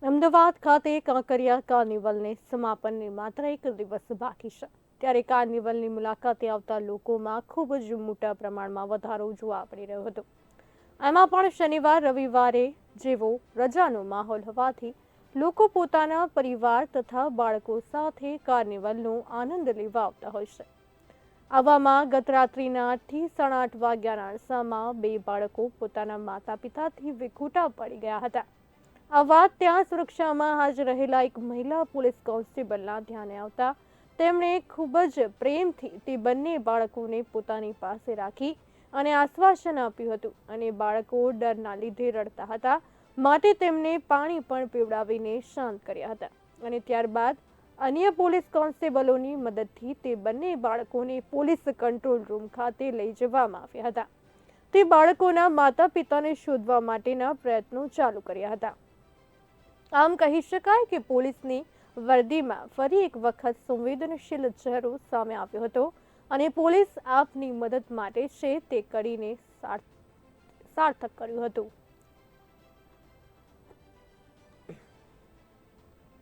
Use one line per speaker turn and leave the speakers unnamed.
અમદાવાદ ખાતે કાંકરિયા કાર્નિવલને સમાપનને માત્ર એક દિવસ બાકી છે ત્યારે કાર્નિવલની મુલાકાતે આવતા લોકોમાં ખૂબ જ મોટા પ્રમાણમાં વધારો જોવા મળી રહ્યો હતો। એમાં પણ શનિવાર રવિવારે જેવો રજાનો માહોલ હોવાથી લોકો પોતાના પરિવાર તથા બાળકો સાથે કાર્નિવલનો આનંદ લેવા આવતા હોય છે। આવામાં ગત રાત્રિના 8 થી 8:30 વાગ્યાના અરસામાં બે બાળકો પોતાના માતા પિતાથી વિખૂટા પડી ગયા હતા। આ વાત ત્યાં સુરક્ષામાં હાજર રહેલા એક મહિલા પોલીસ કોન્સ્ટેબલના ધ્યાને આવતા તેમણે ખૂબ જ પ્રેમથી તે બંને બાળકોને પોતાની પાસે રાખી અને આશ્વાસન આપ્યું હતું અને બાળકો ડરના લીધે રડતા હતા માટે તેમને પાણી પણ પીવડાવીને શાંત કર્યા હતા અને ત્યારબાદ અન્ય પોલીસ કોન્સ્ટેબલોની મદદથી તે બંને બાળકોને પોલીસ કંટ્રોલ રૂમ ખાતે લઈ જવામાં આવ્યા હતા। તે બાળકોના માતા પિતાને શોધવા માટેના પ્રયત્નો ચાલુ કર્યા હતા। આમ કહી શકાય કે પોલીસની વર્દીમાં ફરી એક વખત સંવેદનશીલ ચહેરો સામે આવ્યો હતો અને પોલીસ આપની મદદ માટે છે તે કરીને સાર્થક કર્યું હતું।